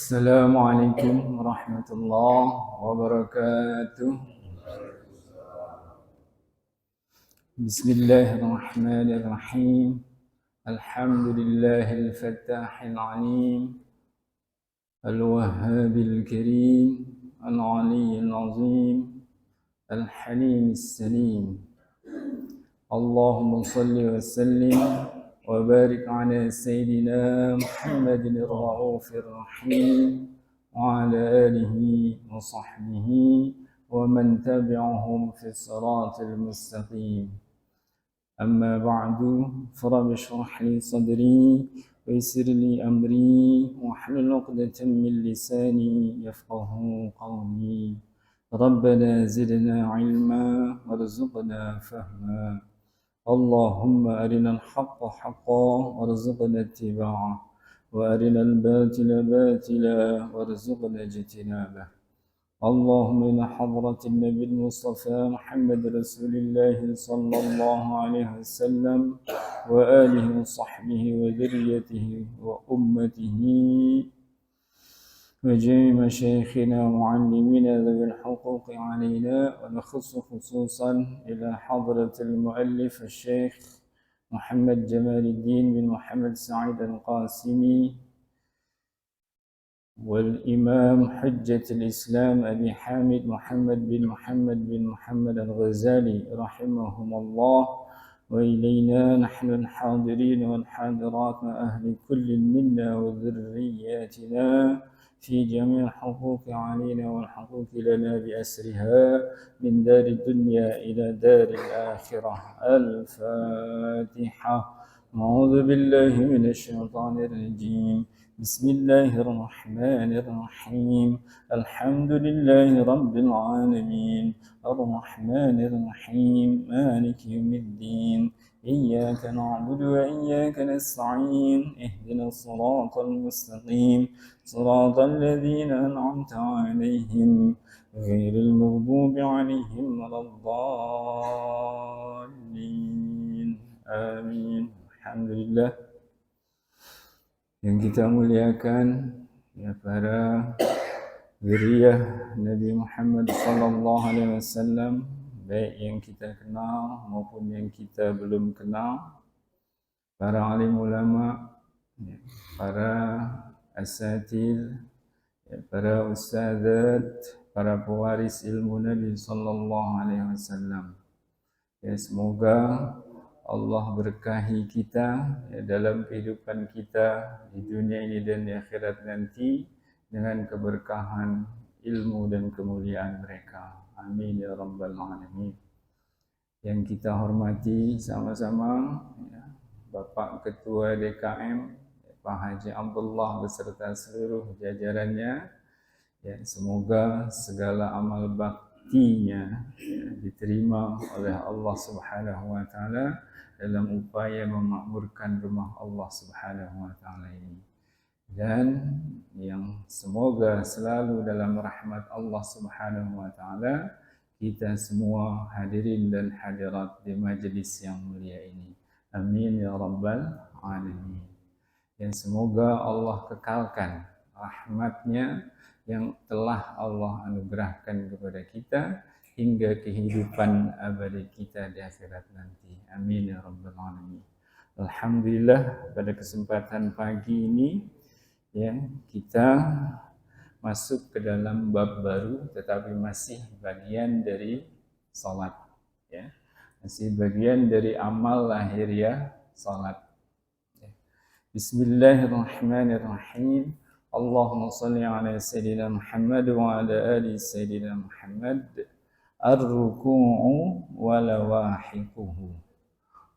السلام عليكم ورحمة الله وبركاته. بسم الله الرحمن الرحيم. الحمد لله الفتاح العليم الوهاب الكريم العلي العظيم الحليم السليم. اللهم صل وسلم وبارك على سيدنا محمد الرؤوف الرحيم وعلى آله وصحبه ومن تبعهم في الصراط المستقيم. أما بعد فرب اشرح لي صدري ويسر لي أمري واحلل عقدة من لساني يفقه قولي. ربنا زدنا علما وارزقنا فهما. اللهم أرنا الحق حقا وارزقنا اتباعه وأرنا الباطل باطلا وارزقنا اجتنابه. اللهم إلى حضرة النبي المصطفى محمد رسول الله صلى الله عليه وسلم وآله وصحبه وذريته وأمته وجميع مشايخنا ومعلمينا ذوي الحقوق علينا، ونخص خصوصا إلى حضرة المؤلف الشيخ محمد جمال الدين بن محمد سعيد القاسمي والإمام حجة الإسلام أبي حامد محمد بن محمد الغزالي رحمهم الله، وإلينا نحن الحاضرين والحاضرات وأهل كل منا وذرياتنا في جميع الحقوق علينا والحقوق لنا بأسرها من دار الدنيا إلى دار الآخرة. الفاتحة. أعوذ بالله من الشيطان الرجيم. بسم الله الرحمن الرحيم. الحمد لله رب العالمين الرحمن الرحيم مالك يوم الدين. إياك نعبد وإياك نستعين. اهدنا الصراط المستقيم صراط الذين أنعمت عليهم غير المغضوب عليهم ولا الضالين. آمين. الحمد لله. Yang kita muliakan ya para zuriyah Nabi Muhammad sallallahu alaihi wasallam, baik yang kita kenal maupun yang kita belum kenal, para alim ulama, para asatidz, para ustadzat, para pewaris ilmu Nabi sallallahu alaihi wasallam. Ya, semoga Allah berkahi kita ya, dalam kehidupan kita di dunia ini dan di akhirat nanti dengan keberkahan ilmu dan kemuliaan mereka. Amin ya rabbal alamin. Yang kita hormati sama-sama ya, Bapak Ketua DKM Pak Haji Abdullah beserta seluruh jajarannya. Ya, semoga segala amal baktinya ya, diterima oleh Allah Subhanahu wa taala dalam upaya memakmurkan rumah Allah Subhanahu wa taala ini, dan yang semoga selalu dalam rahmat Allah Subhanahu wa taala kita semua hadirin dan hadirat di majelis yang mulia ini. Amin ya rabbal alamin. Dan semoga Allah kekalkan rahmatnya yang telah Allah anugerahkan kepada kita hingga kehidupan abadi kita di akhirat nanti. Amin ya rabbal alamin. Alhamdulillah, pada kesempatan pagi ini ya kita masuk ke dalam bab baru, tetapi masih bagian dari salat ya. Masih bagian dari amal lahiriah salat. Ya. Bismillahirrahmanirrahim. Allahumma salli ala Sayyidina Muhammad wa ala ali Sayyidina Muhammad. Ar-ruku'u wa lawahiquhu.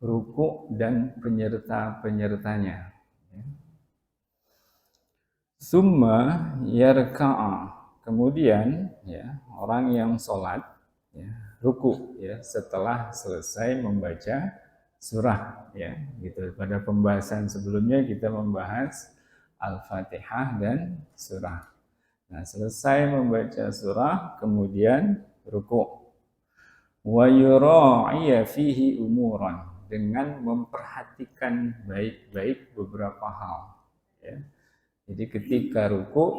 Ruku' dan penyerta-penyertanya. Summa yarka'a. Kemudian orang yang sholat ruku setelah selesai membaca surah gitu. Pada pembahasan sebelumnya kita membahas Al-Fatihah dan surah. Nah, selesai membaca surah kemudian ruku'. Wa yura'iya fihi umuran, dengan memperhatikan baik-baik beberapa hal Jadi ketika ruku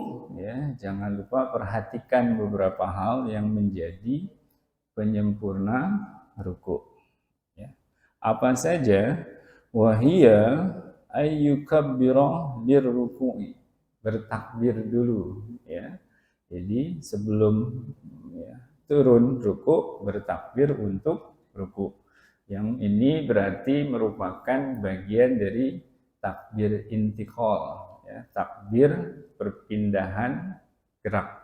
jangan lupa perhatikan beberapa hal yang menjadi penyempurna ruku'. Apa saja? Wahia ayyukabbira lirruku'i, bertakbir dulu Jadi sebelum turun ruku' bertakbir untuk ruku'. Yang ini berarti merupakan bagian dari takbir intiqal, takbir perpindahan gerak.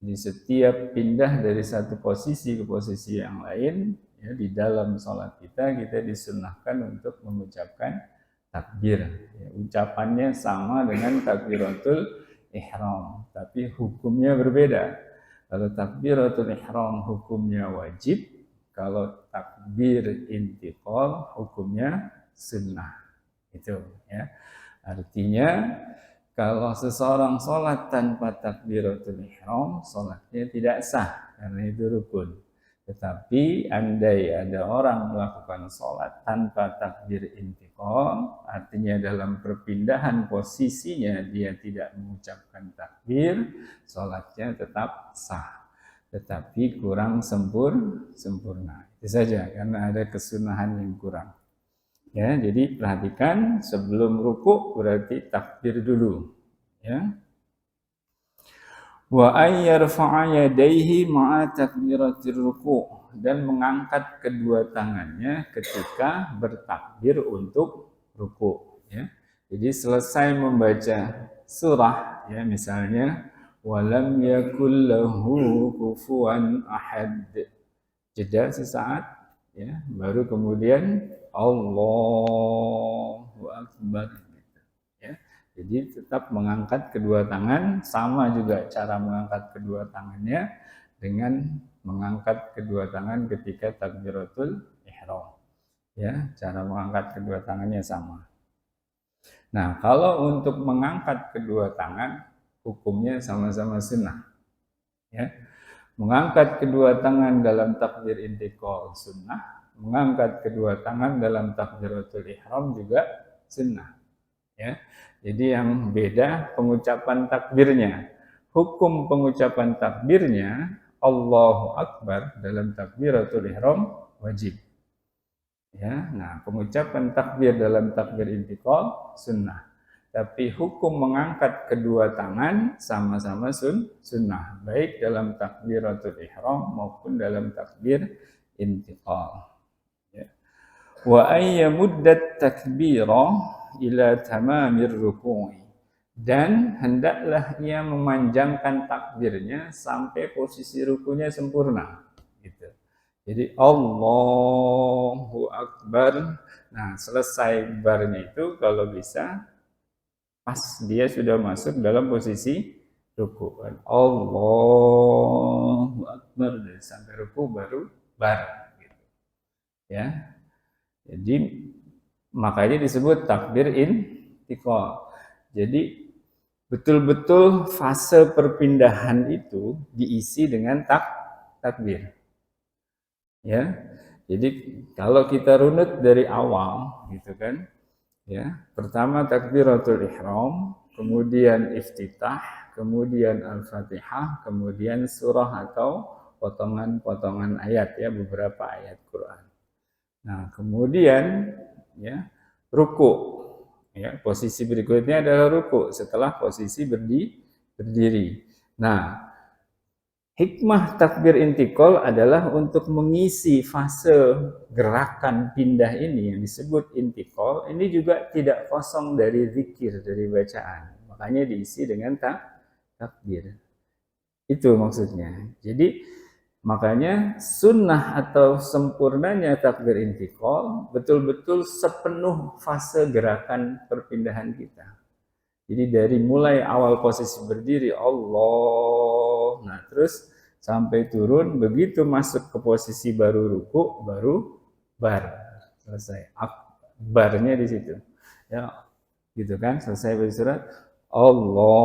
Jadi setiap pindah dari satu posisi ke posisi yang lain di dalam sholat kita disunahkan untuk mengucapkan takbir. Ucapannya sama dengan takbiratul ihram, tapi hukumnya berbeda. Kalau takbiratul ihram hukumnya wajib, kalau takbir intiqal hukumnya sunnah. Itu Artinya kalau seseorang sholat tanpa takbiratul ihram, sholatnya tidak sah karena itu rukun. Tetapi andai ada orang melakukan sholat tanpa takbir intiqal, artinya dalam perpindahan posisinya dia tidak mengucapkan takbir, sholatnya tetap sah. Tetapi kurang sempurna. Itu saja, karena ada kesunahan yang kurang. Jadi perhatikan sebelum ruku' berarti takbir dulu. Wa ayyarfa'a yadayhi ma'a takbiratir ruku', dan mengangkat kedua tangannya ketika bertakbir untuk ruku'. Jadi selesai membaca surah misalnya walam yakul lahu kufuwan ahad, jeda sesaat baru kemudian Allahu Akbar. Jadi tetap mengangkat kedua tangan, sama juga cara mengangkat kedua tangannya dengan mengangkat kedua tangan ketika takbiratul ihram. Cara mengangkat kedua tangannya sama. Nah, kalau untuk mengangkat kedua tangan hukumnya sama-sama sunnah. Mengangkat kedua tangan dalam takbir intiqal sunnah, mengangkat kedua tangan dalam takbiratul ihram juga sunnah. Jadi yang beda pengucapan takbirnya. Hukum pengucapan takbirnya Allahu Akbar dalam takbiratul ihram wajib. Nah, pengucapan takbir dalam takbir intiqal sunnah. Tapi hukum mengangkat kedua tangan sama-sama sunnah, baik dalam takbiratul ihram maupun dalam takbir intiqal. Wa ayyamuddat takbira ila tamamir ruku'i, dan hendaklah ia memanjangkan takbirnya sampai posisi rukunya sempurna Jadi Allahu Akbar. Nah, selesai barnya itu kalau bisa pas dia sudah masuk dalam posisi ruku. Allahu Akbar, dari sampai ruku baru bar Jadi makanya disebut takbir intiqal. Jadi betul-betul fase perpindahan itu diisi dengan takbir. Jadi kalau kita runut dari awal pertama takbiratul ihram, kemudian iftitah, kemudian al-fatihah, kemudian surah atau potongan-potongan ayat beberapa ayat Quran. Nah, kemudian ruku. Posisi berikutnya adalah ruku setelah posisi berdiri. Nah, Hikmah takbir intikal adalah untuk mengisi fase gerakan pindah ini yang disebut intikal. Ini juga tidak kosong dari zikir, dari bacaan. Makanya diisi dengan takbir. Itu maksudnya. Jadi makanya sunnah atau sempurnanya takbir intikal betul-betul sepenuh fase gerakan perpindahan kita. Jadi dari mulai awal posisi berdiri Allah, nah terus sampai turun, begitu masuk ke posisi baru ruku, baru bar, selesai. Barnya di situ, ya, gitu kan? Selesai bersurat Allahu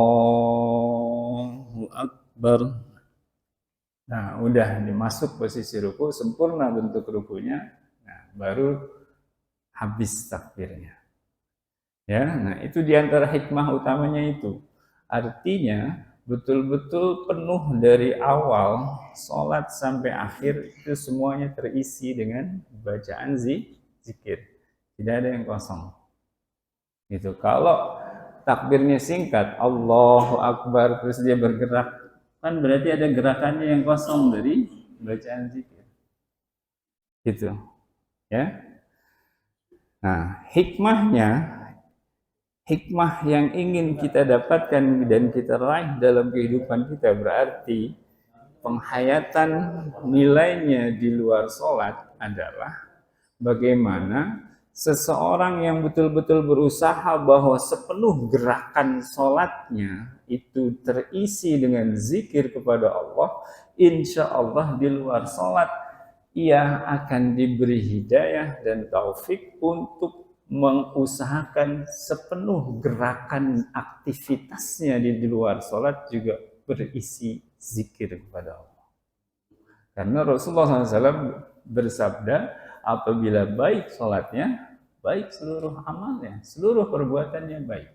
Akbar. Nah, udah dimasuk posisi ruku, sempurna bentuk rukunya, nah baru habis takbirnya. Ya, nah itu diantara hikmah utamanya itu. Artinya betul-betul penuh dari awal sholat sampai akhir itu semuanya terisi dengan bacaan zikir. Tidak ada yang kosong. Gitu. Kalau takbirnya singkat, Allahu Akbar, terus dia bergerak, kan berarti ada gerakannya yang kosong dari bacaan zikir. Gitu. Ya. Nah, hikmah yang ingin kita dapatkan dan kita raih dalam kehidupan kita berarti penghayatan nilainya di luar sholat adalah bagaimana seseorang yang betul-betul berusaha bahwa sepenuh gerakan sholatnya itu terisi dengan zikir kepada Allah, insya Allah di luar sholat ia akan diberi hidayah dan taufik untuk mengusahakan sepenuh gerakan aktivitasnya di luar sholat juga berisi zikir kepada Allah. Karena Rasulullah SAW bersabda, apabila baik sholatnya, baik seluruh amalnya, seluruh perbuatannya baik.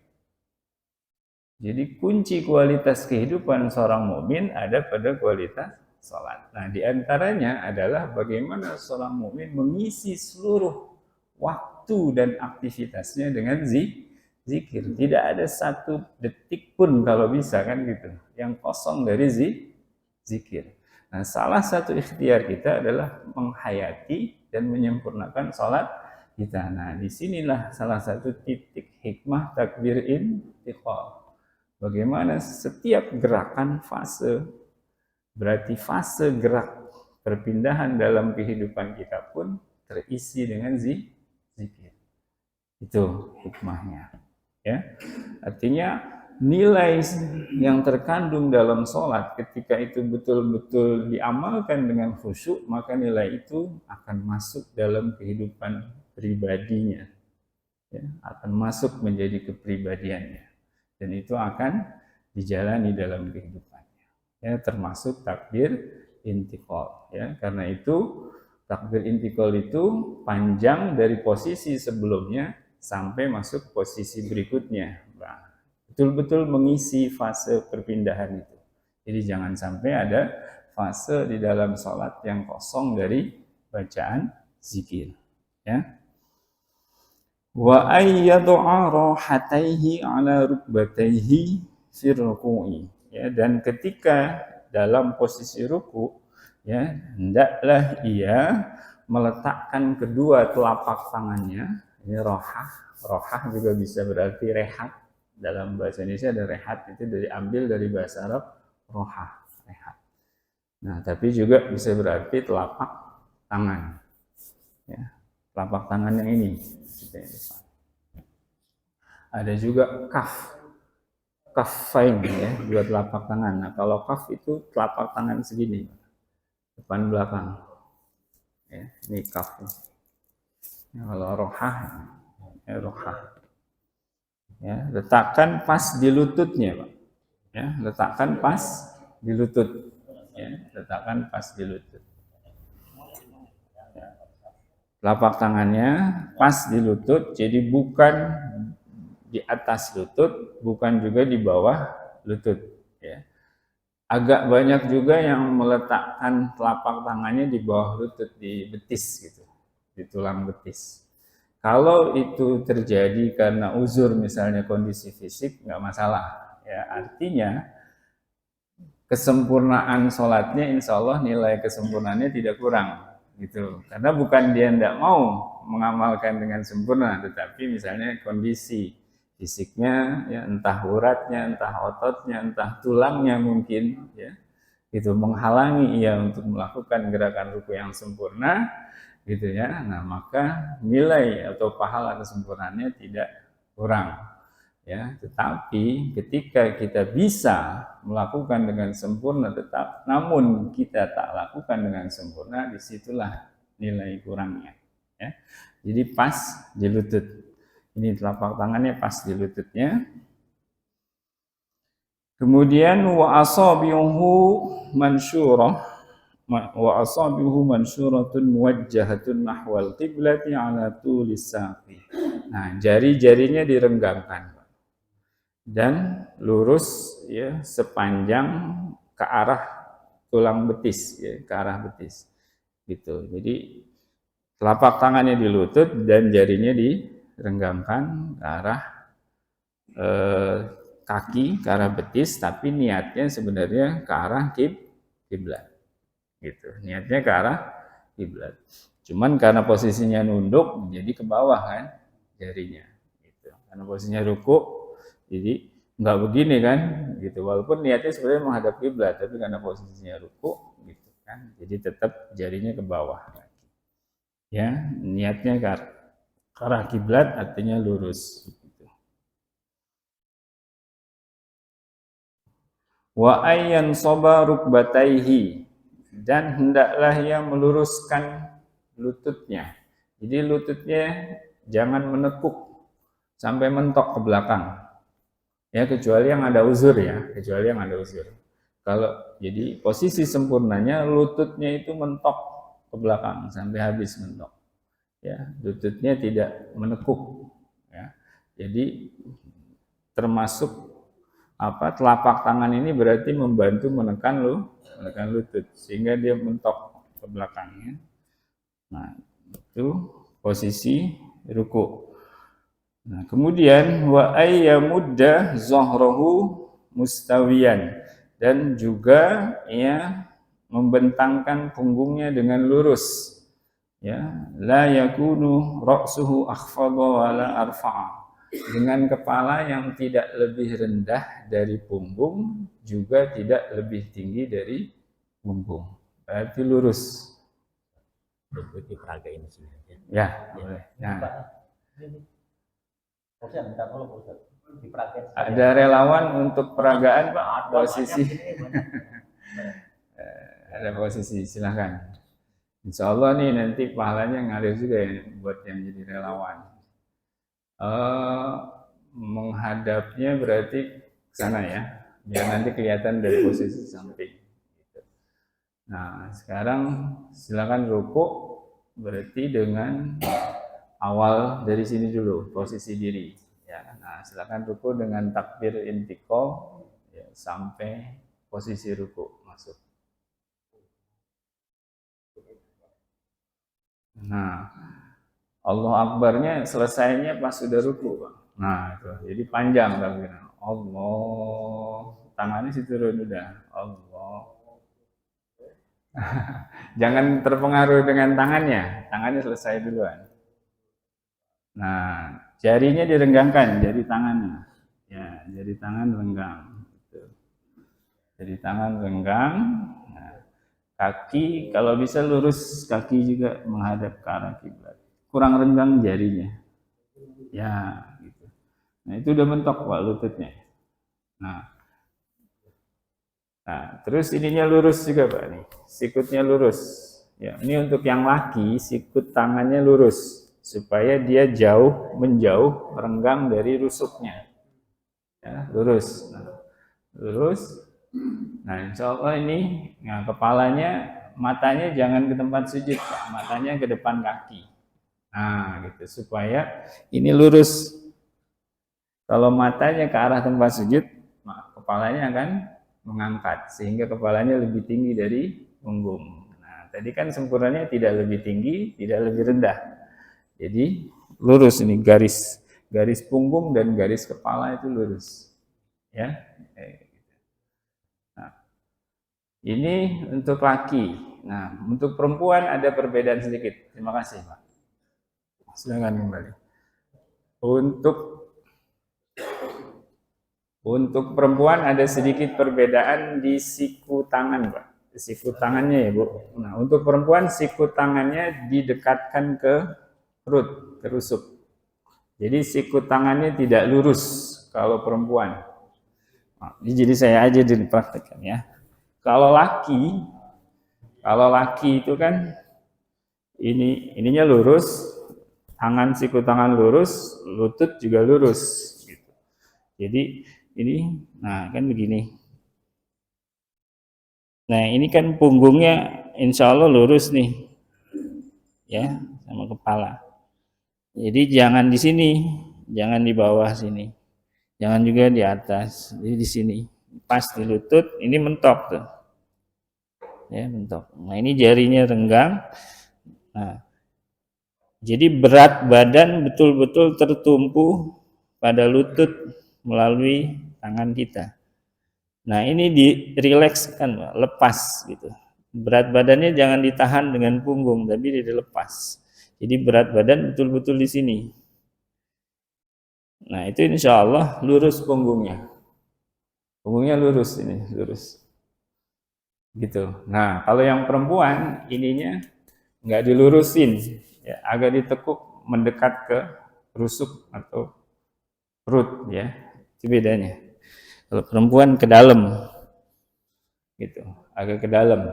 Jadi kunci kualitas kehidupan seorang mukmin ada pada kualitas sholat. Nah, diantaranya adalah bagaimana seorang mukmin mengisi seluruh waktu dan aktivitasnya dengan zikir. Tidak ada satu detik pun kalau bisa kan gitu yang kosong dari zikir. Nah, salah satu ikhtiar kita adalah menghayati dan menyempurnakan sholat kita. Nah, disinilah salah satu titik hikmah takbir intikal. Bagaimana setiap gerakan fase, berarti fase gerak perpindahan dalam kehidupan kita pun terisi dengan zikir. Itu hikmahnya. Ya, artinya nilai yang terkandung dalam sholat ketika itu betul-betul diamalkan dengan khusyuk, maka nilai itu akan masuk dalam kehidupan pribadinya, ya, akan masuk menjadi kepribadiannya, dan itu akan dijalani dalam kehidupannya, ya, termasuk takbir intikal, ya. Karena itu takbir intikal itu panjang dari posisi sebelumnya sampai masuk posisi berikutnya. Nah, betul-betul mengisi fase perpindahan itu. Jadi jangan sampai ada fase di dalam sholat yang kosong dari bacaan zikir. Ya. Wa ayyad'a rahataihi ala rukbataihi fi ruku'i. Ya, dan ketika dalam posisi ruku, ya, hendaklah ia meletakkan kedua telapak tangannya. Ini rohah juga bisa berarti rehat. Dalam bahasa Indonesia ada rehat, itu diambil dari bahasa Arab rohah, rehat. Nah, tapi juga bisa berarti telapak tangan. Ya, telapak tangan yang ini. Ada juga kafain, ya, dua telapak tangan. Nah, kalau kaf itu telapak tangan segini, depan belakang. Ya, ini kaf. Ya, kalau rohah, ya, rohah. Ya, letakkan pas di lututnya, Pak. Ya, letakkan pas di lutut. Ya, letakkan pas di lutut. Ya. Telapak tangannya pas di lutut, jadi bukan di atas lutut, bukan juga di bawah lutut. Ya. Agak banyak juga yang meletakkan telapak tangannya di bawah lutut, di betis gitu, di tulang betis. Kalau itu terjadi karena uzur misalnya kondisi fisik, nggak masalah. Ya, artinya kesempurnaan sholatnya, insya Allah nilai kesempurnaannya tidak kurang gitu. Karena bukan dia tidak mau mengamalkan dengan sempurna, tetapi misalnya kondisi fisiknya, ya, entah uratnya, entah ototnya, entah tulangnya mungkin, ya, itu menghalangi ia untuk melakukan gerakan ruku yang sempurna, gitu ya. Nah, maka nilai atau pahala kesempurnaannya tidak kurang, ya. Tetapi ketika kita bisa melakukan dengan sempurna tetap, namun kita tak lakukan dengan sempurna, disitulah nilai kurangnya, ya. Jadi pas di lutut, ini telapak tangannya pas di lututnya. Kemudian wa asabihu mansyurah, wa asabihu mansyuratun muwajjahatun nahwal qiblati ala tulis saqi. Nah, jari-jarinya direnggangkan dan lurus, ya, sepanjang ke arah tulang betis, ya, ke arah betis. Gitu. Jadi telapak tangannya di lutut dan jarinya direnggangkan ke arah kaki, ke arah betis, tapi niatnya sebenarnya ke arah kiblat. Gitu. Niatnya ke arah kiblat. Cuman karena posisinya nunduk jadi ke bawah kan jarinya. Gitu. Karena posisinya ruku jadi nggak begini kan, gitu. Walaupun niatnya sebenarnya menghadap kiblat, tapi karena posisinya ruku, gitu kan, jadi tetap jarinya ke bawah. Ya, niatnya ke arah kiblat, artinya lurus. Gitu. Wa ayyan soba rukbataihi, dan hendaklah ia meluruskan lututnya. Jadi lututnya jangan menekuk sampai mentok ke belakang. Ya, kecuali yang ada uzur, ya, kecuali yang ada uzur. Kalau jadi posisi sempurnanya lututnya itu mentok ke belakang sampai habis mentok. Ya, lututnya tidak menekuk, ya. Jadi termasuk apa, telapak tangan ini berarti membantu menekan lutut sehingga dia mentok ke belakangnya. Nah, itu posisi ruku. Nah, kemudian wa ayyamudda zahrahu mustawiyan, dan juga ia membentangkan punggungnya dengan lurus, ya, la yakunu ra'suhu akhfadha wa la arfa'a, dengan kepala yang tidak lebih rendah dari punggung juga tidak lebih tinggi dari punggung, berarti lurus. Ikuti peraga ini sebenarnya. Ya, boleh. Nah, ada relawan untuk peragaan, Pak? Posisi. Ada posisi, silahkan. Insya Allah nih nanti pahalanya ngalir juga ya buat yang jadi relawan. Menghadapnya berarti ke sana, ya, biar nanti kelihatan dari posisi samping. Nah, sekarang silakan ruku, berarti dengan awal dari sini dulu, posisi diri. Ya, nah, silakan ruku dengan takbir intiqal, ya, sampai posisi ruku masuk. Nah, Allah Akbarnya selesainya pas sudah ruku, Pak. Nah, itu. Jadi panjang takbirnya. Allah, tangannya situ udah. Allah. Jangan terpengaruh dengan tangannya selesai duluan. Nah, jarinya direnggangkan, jari tangannya. Ya, jari tangan renggang. Jari tangan renggang. Nah, kaki kalau bisa lurus, kaki juga menghadap ke arah kiblat. Kurang renggang jarinya. Ya, gitu. Nah, itu udah mentok, Pak, lututnya. Nah, terus ininya lurus juga, Pak, nih. Sikutnya lurus. Ya, ini untuk yang laki, sikut tangannya lurus supaya dia menjauh renggang dari rusuknya. Ya, lurus. Nah, lurus. Nah, insya Allah ini, nah, kepalanya, matanya jangan ke tempat sujud, Pak. Matanya ke depan kaki. Nah, gitu, supaya ini lurus. Kalau matanya ke arah tempat sujud, kepalanya akan mengangkat sehingga kepalanya lebih tinggi dari punggung. Nah, tadi kan sempurnanya tidak lebih tinggi, tidak lebih rendah. Jadi lurus ini, garis punggung dan garis kepala itu lurus. Ya. Nah, Ini untuk laki. Nah, untuk perempuan ada perbedaan sedikit. Terima kasih, Pak. Silakan kembali. Untuk perempuan ada sedikit perbedaan di siku tangan, Pak. Siku tangannya ya, Bu. Nah, untuk perempuan siku tangannya didekatkan ke perut, ke rusuk. Jadi siku tangannya tidak lurus kalau perempuan. Nah, jadi saya aja dipraktekkan ya. Kalau laki itu kan ininya lurus, siku tangan lurus, lutut juga lurus. Gitu. Jadi ini, nah kan begini. Nah ini kan punggungnya insya Allah lurus nih, ya sama kepala. Jadi jangan di sini, jangan di bawah sini, jangan juga di atas. Jadi di sini, pas di lutut, ini mentok tuh, ya mentok. Nah ini jarinya renggang. Nah, jadi berat badan betul-betul tertumpu pada lutut melalui tangan kita. Nah ini dirilekskan, lepas gitu. Berat badannya jangan ditahan dengan punggung, tapi dilepas. Jadi berat badan betul-betul di sini. Nah itu insya Allah lurus punggungnya. Punggungnya lurus ini, lurus. Gitu. Nah kalau yang perempuan ininya nggak dilurusin, ya, agak ditekuk mendekat ke rusuk atau perut, ya. Itu bedanya. Kalau perempuan ke dalam, gitu, agak ke dalam.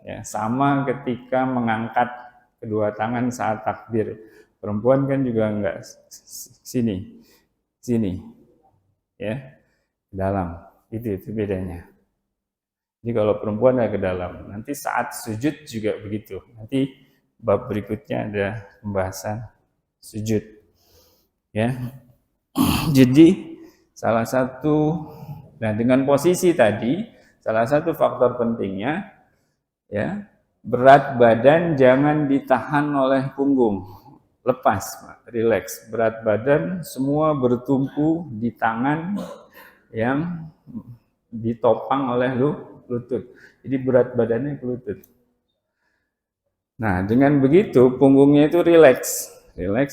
Ya, sama ketika mengangkat kedua tangan saat takbir. Perempuan kan juga enggak sini, ya, ke dalam. Itu bedanya. Jadi kalau perempuan agak ke dalam. Nanti saat sujud juga begitu. Nanti bab berikutnya ada pembahasan sujud. Ya. Jadi salah satu, nah dengan posisi tadi, salah satu faktor pentingnya, ya, berat badan jangan ditahan oleh punggung, lepas, relax. Berat badan semua bertumpu di tangan yang ditopang oleh lutut. Jadi berat badannya ke lutut. Nah, dengan begitu punggungnya itu relax,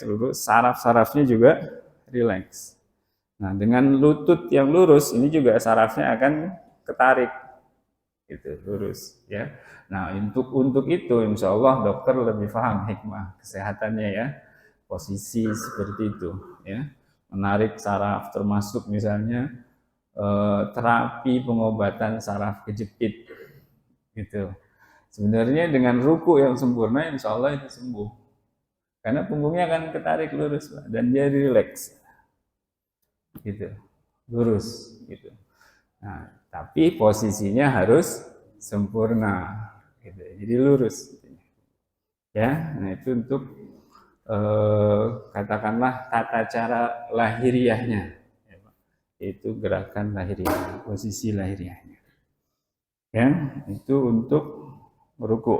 lurus, saraf-sarafnya juga relax. Nah, dengan lutut yang lurus, ini juga sarafnya akan ketarik, gitu, lurus, ya. Nah, untuk itu, insya Allah dokter lebih paham hikmah kesehatannya, ya. Posisi seperti itu, ya. Menarik saraf, termasuk misalnya terapi pengobatan saraf kejepit, gitu. Sebenarnya dengan ruku yang sempurna, insya Allah itu sembuh. Karena punggungnya akan ketarik lurus, dan dia relax, gitu, lurus, gitu. Nah, tapi posisinya harus sempurna, gitu. Jadi lurus, gitu. Ya. Nah itu untuk katakanlah tata cara lahiriahnya, itu gerakan lahiriah, posisi lahiriahnya. Ya, itu untuk ruku.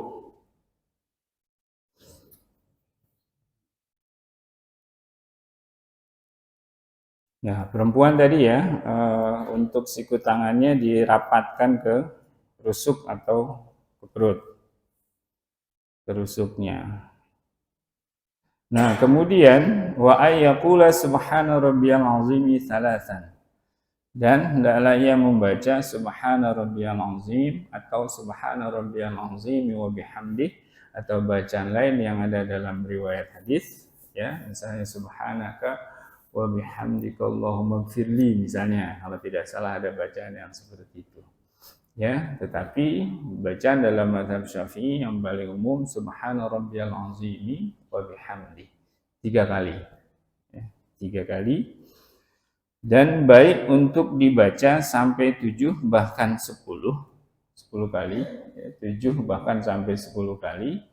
Nah, perempuan tadi ya, untuk siku tangannya dirapatkan ke rusuk atau ke perut, ke rusuknya. Nah, kemudian wa ayyaqula subhana rabbiyal azimi thalathan. Dan hendaklah ia membaca subhana rabbiyal azim atau subhana rabbiyal azim wa bihamdih, atau bacaan lain yang ada dalam riwayat hadis, ya, misalnya subhanaka wa bihamdika Allahumma gfirli, misalnya, kalau tidak salah ada bacaan yang seperti itu. Ya, tetapi bacaan dalam mazhab Syafi'i yang paling umum subhana rabbiyal azimi wa bihamdi, 3 kali. Ya, 3 kali. Dan baik untuk dibaca sampai 7 bahkan 10 kali, ya, 7 bahkan sampai 10 kali.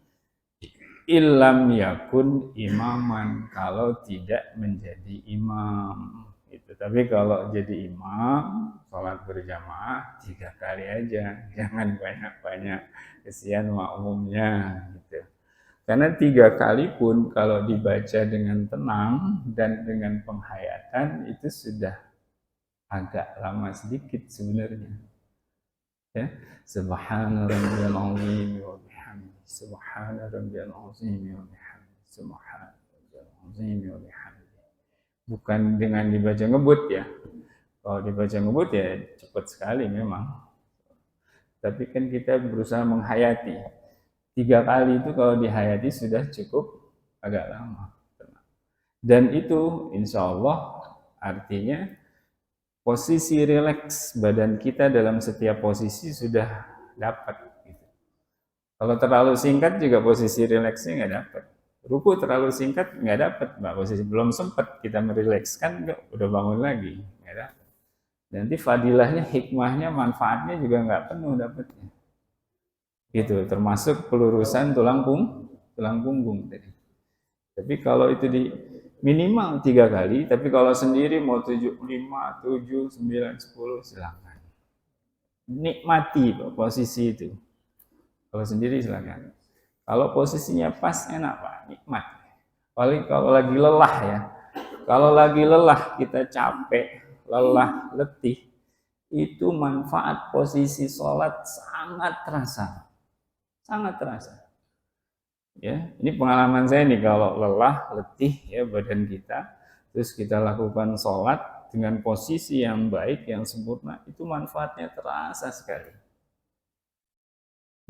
Illam yakun imaman, kalau tidak menjadi imam. Gitu. Tapi kalau jadi imam, sholat berjamaah 3 kali aja, jangan banyak-banyak, kesian makmumnya, gitu. Karena 3 kali pun kalau dibaca dengan tenang dan dengan penghayatan itu sudah agak lama sedikit sebenarnya. Ya, subhana rabbiyal azim wa bihamdi, subhana rabbiyal azim wa bihamdi, subhana rabbiyal azim wa bihamdi. Bukan dengan dibaca ngebut ya. Kalau dibaca ngebut ya cepat sekali memang. Tapi kan kita berusaha menghayati. 3 kali itu kalau dihayati sudah cukup agak lama. Dan itu insya Allah artinya posisi rileks badan kita dalam setiap posisi sudah dapat. Kalau terlalu singkat juga posisi rileksnya nggak dapat. Ruku terlalu singkat nggak dapat, mbak, posisi belum sempat kita merilekskan, udah bangun lagi, nggak dapat. Nanti fadilahnya, hikmahnya, manfaatnya juga nggak penuh dapatnya. Gitu, termasuk pelurusan tulang punggung tadi. Tapi kalau itu di minimal 3 kali, tapi kalau sendiri mau 7, 5, 7, 9, 10 silakan. Nikmati posisi itu. Kalau sendiri silakan. Kalau posisinya pas enak Pak, nikmat. Paling kalau lagi lelah ya. Kalau lagi lelah kita capek, lelah, letih, itu manfaat posisi sholat sangat terasa. Sangat terasa. Ya, ini pengalaman saya nih, kalau lelah, letih ya badan kita, terus kita lakukan sholat dengan posisi yang baik, yang sempurna, itu manfaatnya terasa sekali.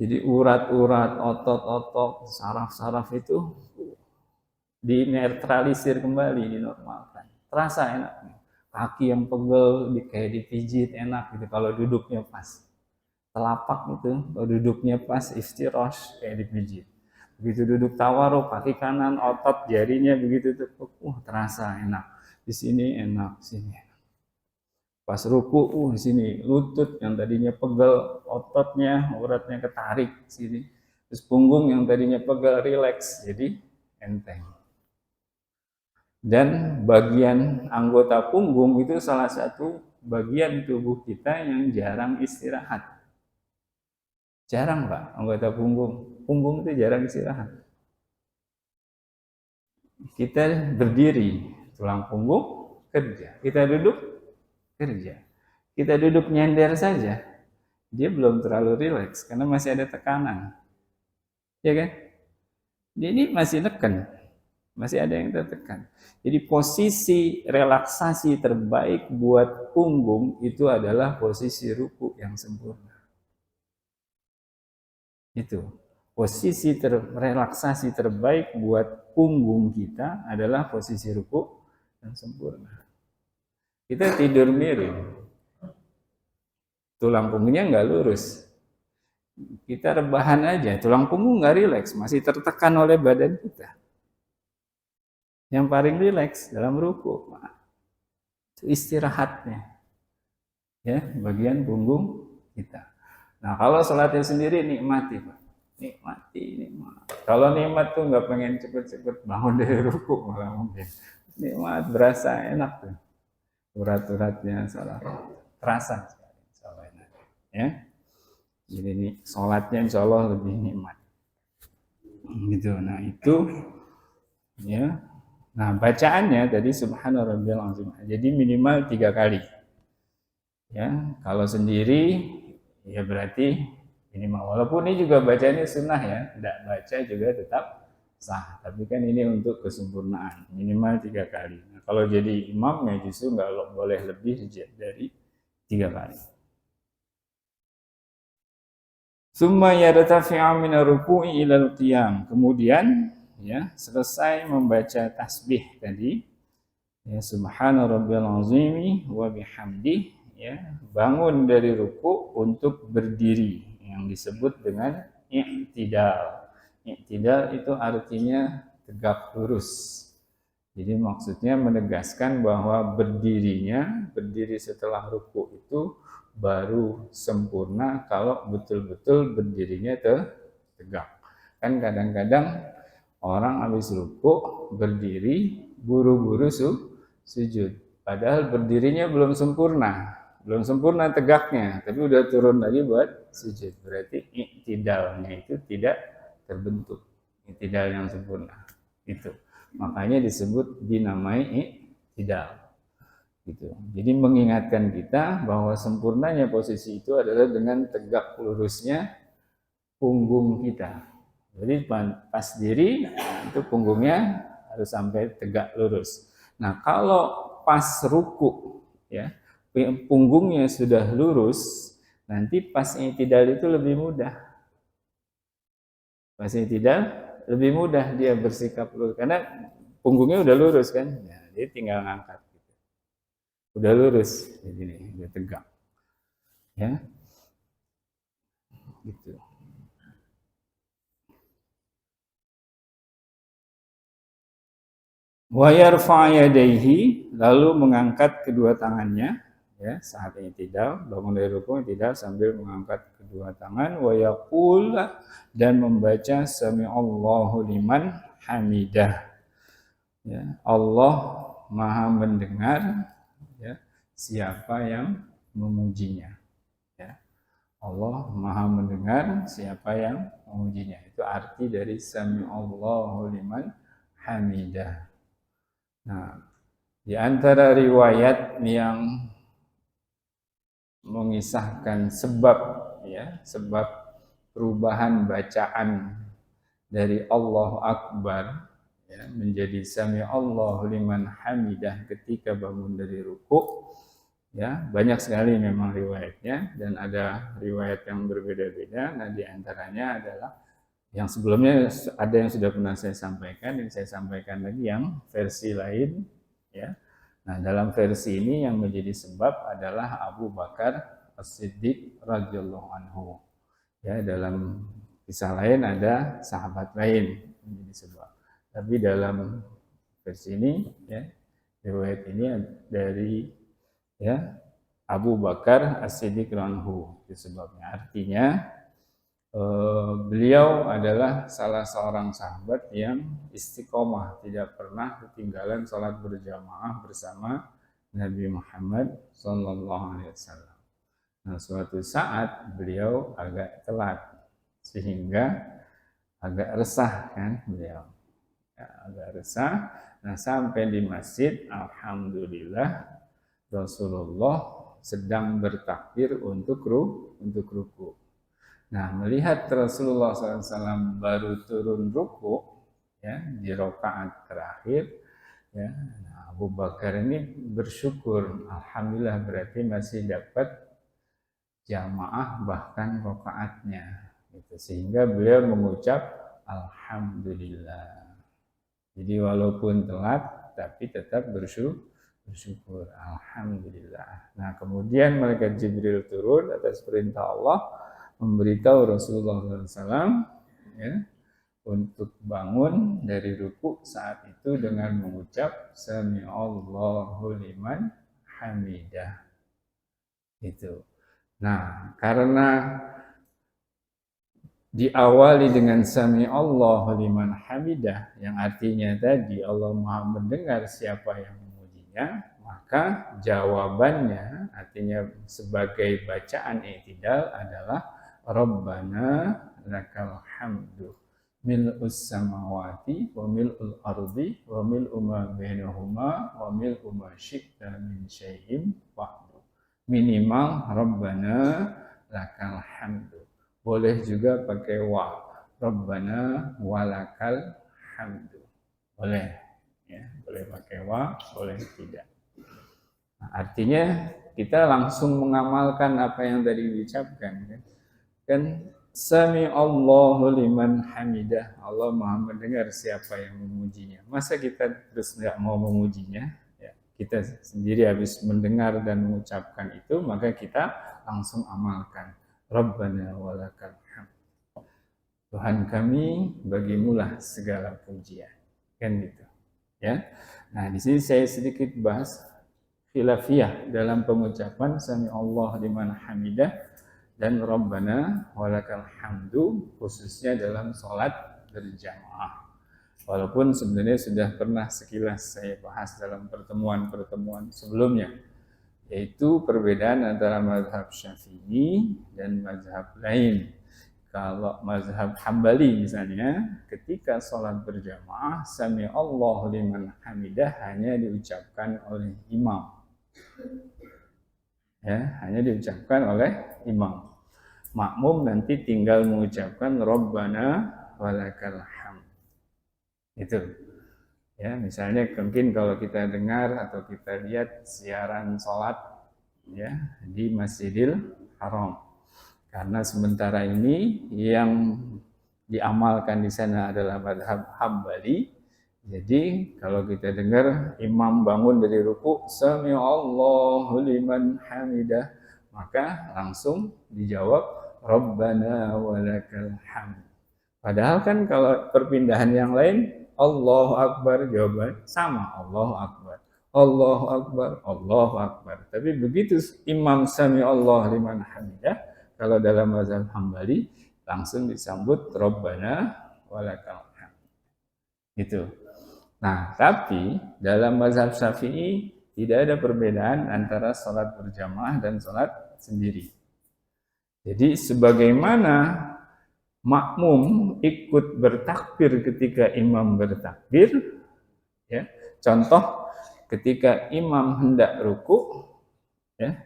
Jadi urat-urat, otot-otot, saraf-saraf itu dinetralisir kembali, dinormalkan. Terasa enak. Kaki yang pegel kayak dipijit enak gitu kalau duduknya pas. Telapak itu kalau duduknya pas, iftirosh kayak dipijit. Begitu duduk tawaruk, kaki kanan, otot jarinya begitu tuh, terasa enak. Di sini enak, sini enak. Pas ruku, di sini lutut yang tadinya pegel, ototnya, uratnya ketarik sini. Terus punggung yang tadinya pegel, rileks, jadi enteng. Dan bagian anggota punggung itu salah satu bagian tubuh kita yang jarang istirahat. Jarang Pak, anggota punggung. Punggung itu jarang istirahat. Kita berdiri, tulang punggung kerja. Kita duduk, kerja. Kita duduk nyender saja, dia belum terlalu rileks karena masih ada tekanan. Ya kan? Dia ini masih neken, masih ada yang tertekan. Jadi posisi relaksasi terbaik buat punggung itu adalah posisi ruku yang sempurna. Itu. Posisi relaksasi terbaik buat punggung kita adalah posisi ruku yang sempurna. Kita tidur miring, tulang punggungnya nggak lurus. Kita rebahan aja, tulang punggung nggak rileks, masih tertekan oleh badan kita. Yang paling rileks dalam ruku, itu istirahatnya, ya, bagian punggung kita. Nah, kalau sholatnya sendiri nikmati, Pak. Nikmati. Kalau nikmat tuh nggak pengen cepet-cepet bangun dari ruku, malah mungkin. Nikmat, berasa enak tuh. Urat-uratnya salah terasa sekali, ya. Jadi ini sholatnya insya Allah lebih nikmat. Gitu. Nah itu, ya. Nah bacaannya tadi subhana rabbiyal azim. Jadi minimal 3 kali. Ya, kalau sendiri ya berarti minimal. Walaupun ini juga bacanya sunnah ya, tidak baca juga tetap sah. Tapi kan ini untuk kesempurnaan, minimal 3 kali. Nah, kalau jadi imam ya justru nggak boleh lebih dari 3 kali. Summa yartafi'u min ar-ruku'i ilal qiyam. Kemudian ya, selesai membaca tasbih tadi, ya subhana rabbiyal azimi wa bihamdi, ya, bangun dari ruku untuk berdiri yang disebut dengan i'tidal. I'tidal itu artinya tegak lurus. Jadi maksudnya menegaskan bahwa berdiri setelah ruku itu baru sempurna kalau betul-betul berdirinya tegak. Kan kadang-kadang orang habis ruku berdiri buru-buru sujud. Padahal berdirinya belum sempurna tegaknya, tapi udah turun lagi buat sujud. Berarti i'tidalnya itu tidak terbentuk, i'tidal yang sempurna. Itu. Makanya dinamai i'tidal. Gitu. Jadi mengingatkan kita bahwa sempurnanya posisi itu adalah dengan tegak lurusnya punggung kita. Jadi pas diri itu punggungnya harus sampai tegak lurus. Nah, kalau pas ruku ya, punggungnya sudah lurus, nanti pas i'tidal itu lebih mudah. Pas i'tidal lebih mudah dia bersikap lurus karena punggungnya udah lurus kan. Nah, dia tinggal ngangkat gitu. Udah lurus jadi udah tegak. Ya. Gitu. Wa yarfa' yadayhi, lalu mengangkat kedua tangannya ya saat i'tidal, bangun dari rukuk i'tidal sambil mengangkat kedua tangan, wa yaqul, dan membaca sami'allahu liman hamidah. Ya, Allah Maha mendengar ya siapa yang memujinya. Ya. Allah Maha mendengar siapa yang memujinya. Itu arti dari sami'allahu liman hamidah. Nah, di antara riwayat yang mengisahkan sebab sebab perubahan bacaan dari Allahu Akbar ya, menjadi sami Allahu liman hamidah ketika bangun dari ruku ya, banyak sekali memang riwayatnya dan ada riwayat yang berbeda-beda. Nah, di antaranya adalah yang sebelumnya ada yang sudah pernah saya sampaikan, dan saya sampaikan lagi yang versi lain ya. Nah, dalam versi ini yang menjadi sebab adalah Abu Bakar As-Siddiq radhiyallahu anhu. Ya, dalam kisah lain ada sahabat lain menjadi sebab. Tapi dalam versi ini ya, riwayat ini dari ya Abu Bakar As-Siddiq radhiyallahu anhu. Itu sebabnya. Artinya beliau adalah salah seorang sahabat yang istiqomah, tidak pernah ketinggalan sholat berjamaah bersama Nabi Muhammad SAW. Nah, suatu saat beliau agak telat, sehingga agak resah kan beliau, ya, agak resah. Nah, sampai di masjid, alhamdulillah Rasulullah sedang bertakbir untuk ruku. Nah, melihat Rasulullah SAW baru turun ruku ya di rakaat terakhir, ya, nah, Abu Bakar ini bersyukur, alhamdulillah berarti masih dapat jamaah bahkan rakaatnya, gitu. Sehingga beliau mengucap alhamdulillah. Jadi walaupun telat, tapi tetap bersyukur, alhamdulillah. Nah, kemudian malaikat Jibril turun atas perintah Allah, memberitahu Rasulullah SAW ya, untuk bangun dari ruku saat itu dengan mengucap sami'allahu liman hamidah. Itu. Nah, karena diawali dengan sami'allahu liman hamidah yang artinya tadi Allah Maha mendengar siapa yang memujinya, maka jawabannya artinya sebagai bacaan i'tidal adalah Rabbana lakal hamdu mil'us samawati wa mil'ul ardi wa mil'u ma bainahuma wa mil'u ma syi'ta min syai'in ba'du. Minimal Rabbana lakal hamdu. Boleh juga pakai wa. Rabbana walakal hamdu. Boleh ya, boleh pakai wa, boleh tidak. Nah, artinya kita langsung mengamalkan apa yang tadi diucapkan kan sami Allahu liman hamidah, Allah Maha mendengar siapa yang memujinya. Masa kita terus nggak mau memujinya ya, kita sendiri habis mendengar dan mengucapkan itu, maka kita langsung amalkan. Rabbana walakal hamd, Tuhan kami bagimulah segala pujian, kan gitu ya. Nah, di sini saya sedikit bahas khilafiyah dalam pengucapan sami Allah liman hamidah dan Rabbana walakal hamdu, khususnya dalam sholat berjamaah. Walaupun sebenarnya sudah pernah sekilas saya bahas dalam pertemuan-pertemuan sebelumnya, yaitu perbedaan antara mazhab Syafi'i dan mazhab lain. Kalau mazhab Hambali misalnya, ketika sholat berjamaah, sami Allah liman hamidah hanya diucapkan oleh imam. Ya, hanya diucapkan oleh imam. Makmum nanti tinggal mengucapkan Rabbana walakal hamd. Itu. Ya, misalnya mungkin kalau kita dengar atau kita lihat siaran sholat ya di Masjidil Haram. Karena sementara ini yang diamalkan di sana adalah mazhab Hambali. Jadi kalau kita dengar imam bangun dari ruku, Sami Allahu liman hamidah, maka langsung dijawab Rabbana walakal hamd. Padahal kan kalau perpindahan yang lain, Allahu Akbar, jawaban sama, Allahu Akbar. Allahu Akbar, Allahu Akbar. Tapi begitu imam Sami Allah liman hamidah, kalau dalam mazhab Hambali, langsung disambut Rabbana walakal hamd. Gitu. Nah, tapi dalam mazhab Syafi'i tidak ada perbedaan antara sholat berjamaah dan sholat sendiri. Jadi sebagaimana makmum ikut bertakbir ketika imam bertakbir, ya. Contoh ketika imam hendak ruku, ya,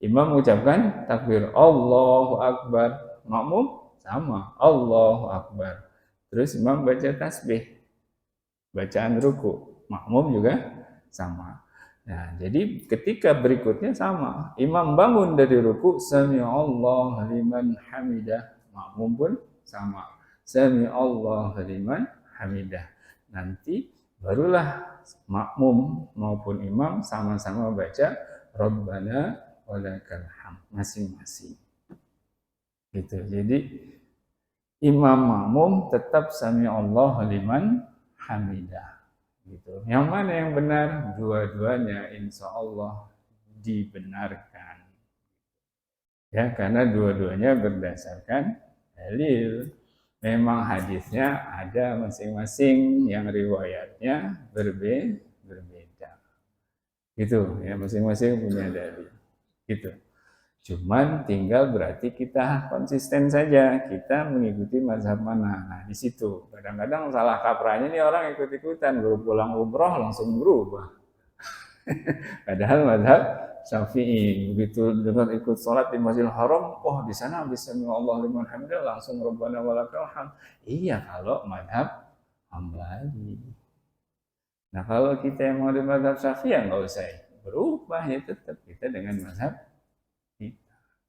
imam mengucapkan takbir Allahu Akbar, makmum sama Allahu Akbar. Terus imam baca tasbih, bacaan ruku, makmum juga sama. Nah, jadi ketika berikutnya sama, imam bangun dari ruku, Sami Allah liman hamidah, makmum pun sama, Sami Allah liman hamidah. Nanti barulah makmum maupun imam sama-sama baca Rabbana walakal hamd masing-masing. Gitu. Jadi imam makmum tetap Sami Allah liman hamidah. Gitu. Yang mana yang benar? Dua-duanya insya Allah dibenarkan. Ya, karena dua-duanya berdasarkan dalil. Memang hadisnya ada masing-masing yang riwayatnya berbeda. Gitu, ya masing-masing punya dalil. Gitu. Cuman tinggal berarti kita konsisten saja, kita mengikuti mazhab mana. Nah, di situ kadang-kadang salah kaprahnya nih orang ikut-ikutan, baru pulang umroh langsung berubah. Padahal mazhab Syafi'i begitu dengar ikut sholat di Masjidil Haram, oh di sana bisa Allah liman hamidah langsung Rabbana walakal hamd. Iya kalau mazhab Hambali. Nah kalau kita yang mau di mazhab Syafi'i ya nggak usah berubah, ya tetap kita dengan mazhab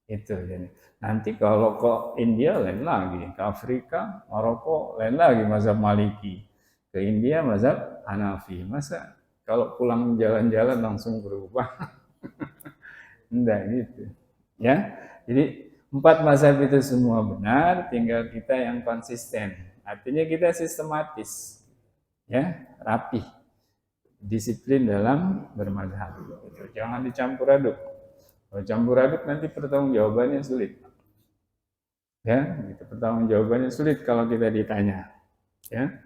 itu. Jadi nanti kalau ke India lain lagi, ke Afrika, Maroko lain lagi mazhab Maliki, ke India mazhab Hanafi. Masa kalau pulang jalan-jalan langsung berubah? Enggak gitu. Ya. Jadi 4 mazhab itu semua benar, tinggal kita yang konsisten. Artinya kita sistematis. Ya, rapi. Disiplin dalam bermazhab. Gitu. Jangan dicampur aduk. Kalau campur aduk nanti pertanggungjawabannya sulit. Ya, gitu. Pertanggungjawabannya sulit kalau kita ditanya. Ya,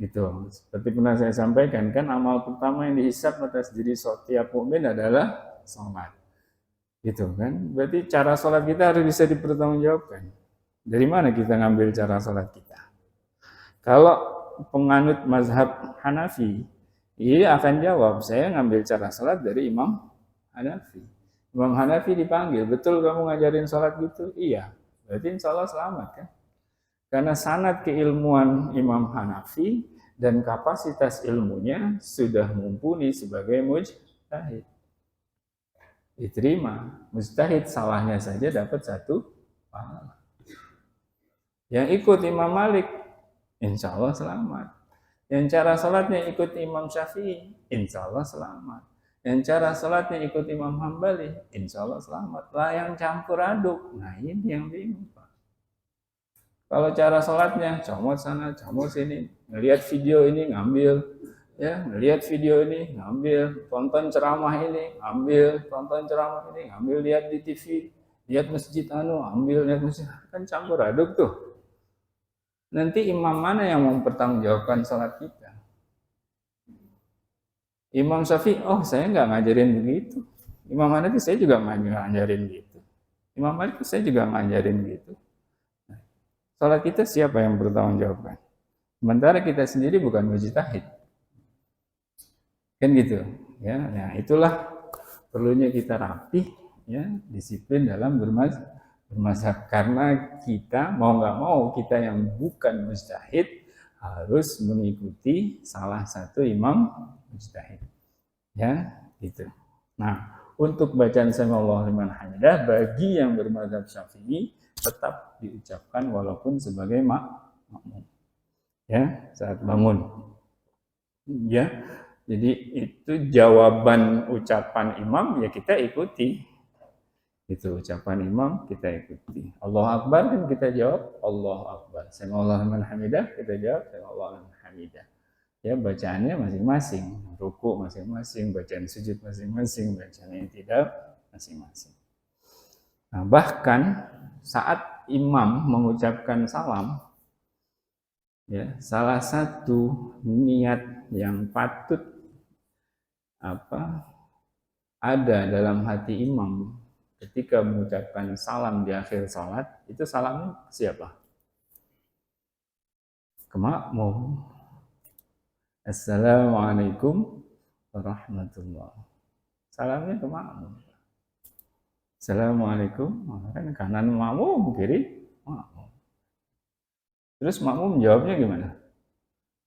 gitu. Seperti pernah saya sampaikan, kan amal pertama yang dihisab atas diri setiap mukmin adalah sholat. Gitu kan? Berarti cara sholat kita harus bisa dipertanggungjawabkan. Dari mana kita ngambil cara sholat kita? Kalau penganut mazhab Hanafi, ia akan jawab, saya ngambil cara sholat dari Imam Hanafi. Imam Hanafi dipanggil, betul kamu ngajarin sholat gitu? Iya, berarti insya Allah selamat kan? Karena sanad keilmuan Imam Hanafi dan kapasitas ilmunya sudah mumpuni sebagai mujtahid. Diterima, mujtahid salahnya saja dapat 1 pahala. Yang ikut Imam Malik, insya Allah selamat. Yang cara sholatnya ikut Imam Syafi'i, insya Allah selamat. Yang cara sholatnya ikut Imam Hambali, insya Allah selamat. Lah yang campur aduk, nah ini yang bingung Pak. Kalau cara sholatnya comot sana, comot sini, ngelihat video ini ngambil, ya ngelihat video ini ngambil, tonton ceramah ini ngambil, tonton ceramah ini ngambil, lihat di TV, lihat masjid ambil, lihat masjid, kan campur aduk tuh. Nanti imam mana yang mempertanggungjawabkan sholat kita? Imam Syafi'i, oh saya nggak ngajarin begitu. Imam Hanafi saya juga nggak ngajarin gitu. Imam Malik saya juga ngajarin gitu. Salat kita siapa yang bertanggung jawabkan? Sementara kita sendiri bukan mujtahid. Kan gitu. Ya, nah itulah perlunya kita rapih, ya, disiplin dalam bermazhab, karena kita mau nggak mau, kita yang bukan mujtahid harus mengikuti salah satu imam mujtahid, ya, gitu. Nah, untuk bacaan sami Allahu liman hamidah bagi yang bermazhab Syafi'i tetap diucapkan walaupun sebagai makmum, ya, saat bangun, ya. Jadi itu jawaban ucapan imam, ya kita ikuti. Itu ucapan imam, kita ikuti. Allahu Akbar kan kita jawab Allahu Akbar. Sami Allahu liman hamidah, kita jawab Sami Allahu liman hamidah. Ya, bacaannya masing-masing, ruku masing-masing, bacaan sujud masing-masing, bacaan i'tidal masing-masing. Nah, bahkan saat imam mengucapkan salam, ya, salah satu niat yang patut ada dalam hati imam ketika mengucapkan salam di akhir salat, itu salamnya ke siapa? Ke makmum. Assalamualaikum warahmatullahi. Salamnya ke makmum. Assalamualaikum, kan kanan makmum, kiri makmum. Terus makmum jawabnya gimana?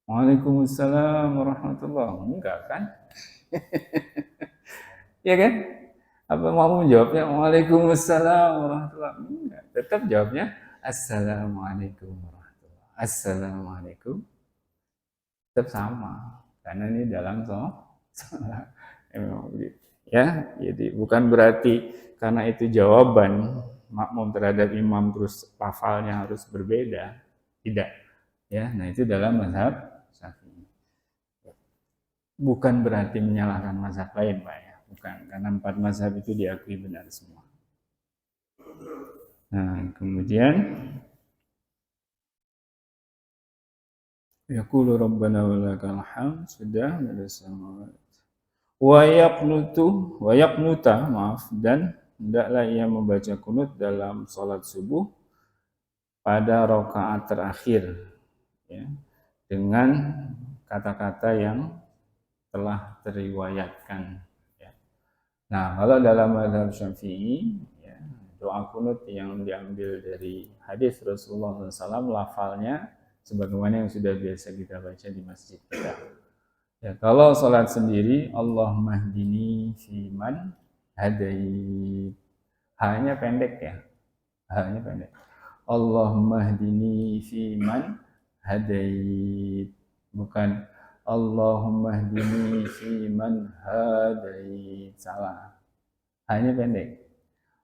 Waalaikumsalam warahmatullahi. Enggak kan? Ya kan? Apa makmum jawabnya Waalaikumsalam warahmatullahi? Enggak. Tetap jawabnya Assalamualaikum warahmatullahi. Assalamualaikum. Tetap sama, karena ini dalam sholat. Ya, jadi bukan berarti karena itu jawaban makmum terhadap imam terus lafalnya harus berbeda, tidak. Ya, nah itu dalam mazhab Syafi'i. Bukan berarti menyalahkan mazhab lain, Pak, ya. Bukan, karena 4 mazhab itu diakui benar semua. Nah, kemudian yaqulu rabbana walakal hamd, sudah ada samawat. Wa yaqnuta, maaf, dan hendaklah ia membaca kunut dalam salat subuh pada rakaat terakhir, ya, dengan kata-kata yang telah teriwayatkan, ya. Nah, kalau dalam mazhab Syafi'i, ya, doa kunut yang diambil dari hadis Rasulullah SAW, lafalnya sebagaimana yang sudah biasa kita baca di masjid kita. Ya, kalau sholat sendiri, Allahumma hdini fiman hadait. H-nya pendek, ya. H-nya pendek. Allahumma hdini fiman hadait. Bukan Allahumma hdini fiman hadait. Salah. H-nya pendek.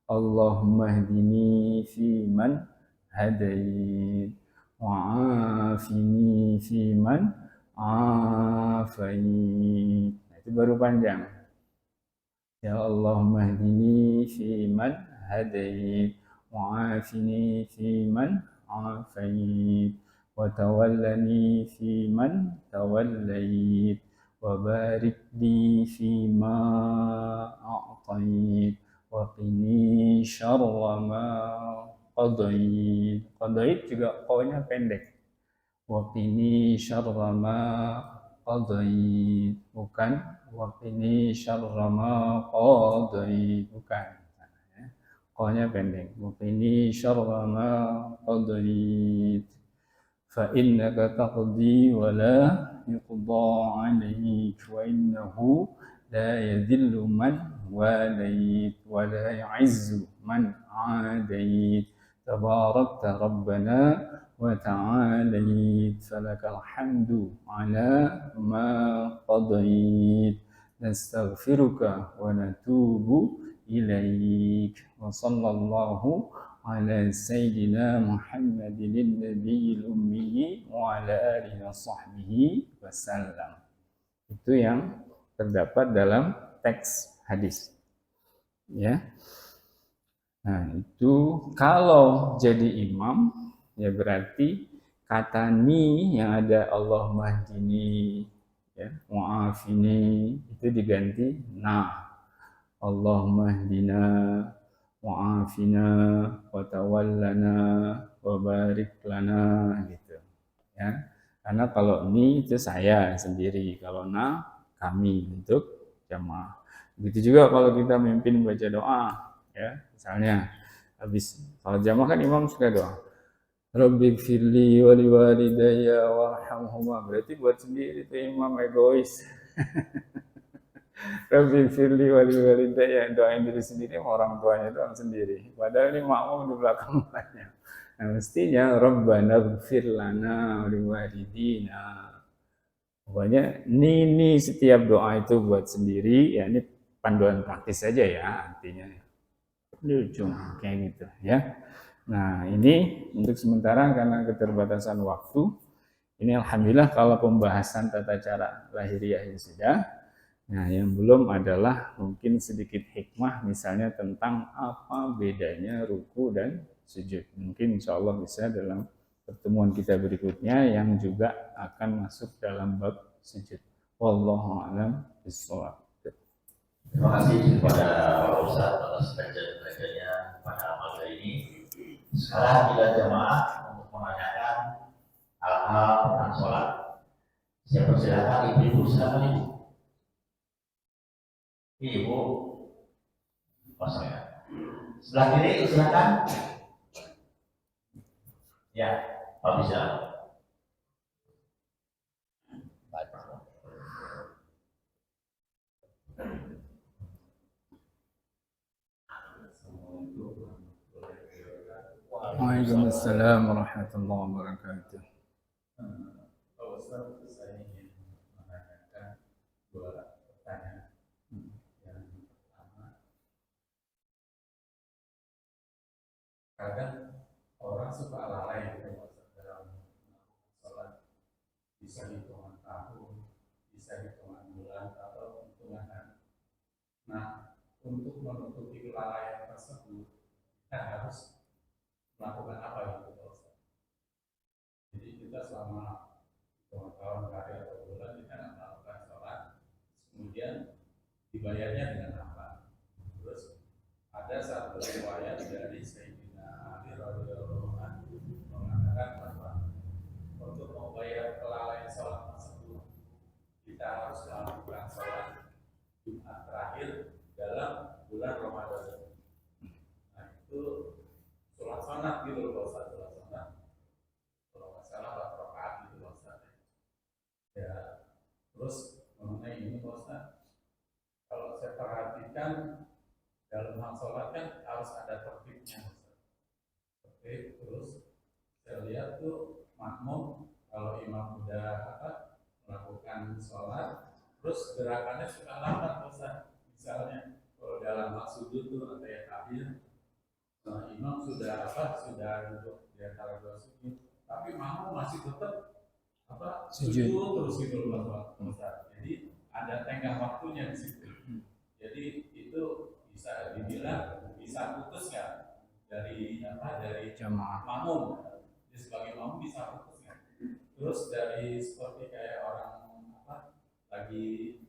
Allahumma hdini fiman hadait. Wa'afini fiman afait. Nah, itu baru panjang. Ya Allahumma hdini fiman hadait, wa'afini fiman afait, wa tawallani fiman tawallait, wa barik li fima a'tait, wa qini syarra ma qadait. Qadait juga q-nya pendek. Waqini syarra ma qadait, bukan waqini syarra ma qadait, bukan, q-nya pendek. Waqini syarra ma qadait, fa innaka taqdi wa la yuqda 'alaik, wa innahu la yadhillu man walait wa la yu'izzu man 'adait, tabarakta rabbana wa ta'alait, falakal hamdu ala ma qadait, nastaghfiruka wa natubu ilaik, wa sallallahu ala sayyidina Muhammadin nabiyil ummi wa ala alihi wa sahbihi wasallam. Itu yang terdapat dalam teks hadis, ya. Nah, itu kalau jadi imam, ya berarti kata ni yang ada Allahumma hdini, ya, wa'afini, itu diganti na. Allahumma hdina wa'afina wa tawallana wa barik lana, gitu, ya. Karena kalau ni itu saya sendiri, kalau na kami untuk jamaah. Begitu juga kalau kita memimpin baca doa, ya, misalnya habis salat jamaah kan imam suka doa. Rabbi firli wali walidayya warhamhuma. Berarti buat sendiri itu imam egois. Rabbi firli wali walidayya, doain diri sendiri orang tuanya doang sendiri. Padahal ini makmum di belakang banyak. Nah, mestinya Rabbana ighfir lana wali walidina. Pokoknya ini setiap doa itu buat sendiri, ya ini panduan praktis saja ya artinya. Lucu kayak gitu ya. Nah ini untuk sementara karena keterbatasan waktu, ini alhamdulillah kalau pembahasan tata cara lahiriah ini sudah. Nah yang belum adalah mungkin sedikit hikmah misalnya tentang apa bedanya ruku dan sujud. Mungkin insya Allah bisa dalam pertemuan kita berikutnya yang juga akan masuk dalam bab sujud. Wallahu a'lam bishawab. Terima kasih kepada Pak Ustadz atas penjelasannya pada malam ini. Sekarang kita jemaah untuk menanyakan hal-hal tentang sholat. Saya persilakan ibu silakan ibu. Ibu, kosong ya. Sebelah kiri silakan. Ya, Pak bisa. Waalaikumsalam warahmatullahi wabarakatuh. Pak Ustadz, saya ingin menanyakan dua pertanyaan. Yang pertama, kadang orang suka lalai dalam melakukan sholat, bisa hitungan tahun, bisa hitungan bulan atau hitungan hari. Nah, untuk menutupi kelalaian tersebut, kita harus melakukan apa gitu Pak Ustadz? Jadi kita selama tahun, hari atau bulan kita melakukan sholat, kemudian dibayarnya dengan apa? Terus ada satu riwayat dari Sayyidina Ali radhiyallahu anhu mengatakan bahwa untuk membayar kelalaian sholat tersebut kita harus melakukan sholat Jumat terakhir dalam bulan Ramadan. Nah itu sholat sunat gitu loh Pak Ustadz, sholat sunat. Kalau nggak salah 4 rakaat gitu Pak Ustadz. Ya, terus mengenai ini Pak Ustadz, kalau saya perhatikan dalam hal sholat kan harus ada tertibnya Pak Ustadz. Tertib, terus saya lihat tuh makmum kalau imam udah melakukan sholat, terus gerakannya suka lambat Pak Ustadz. Misalnya kalau dalam hal sujud tuh ada yang takbir, imam sudah duduk di antara dua sujud, tapi makmum masih tetap sujud terus gitu loh Pak Ustadz. Jadi ada tenggang waktunya di situ. Jadi itu bisa dibilang bisa putus nggak dari Jamaah. makmum? Jadi sebagai makmum bisa putus nggak? Terus dari seperti kayak orang lagi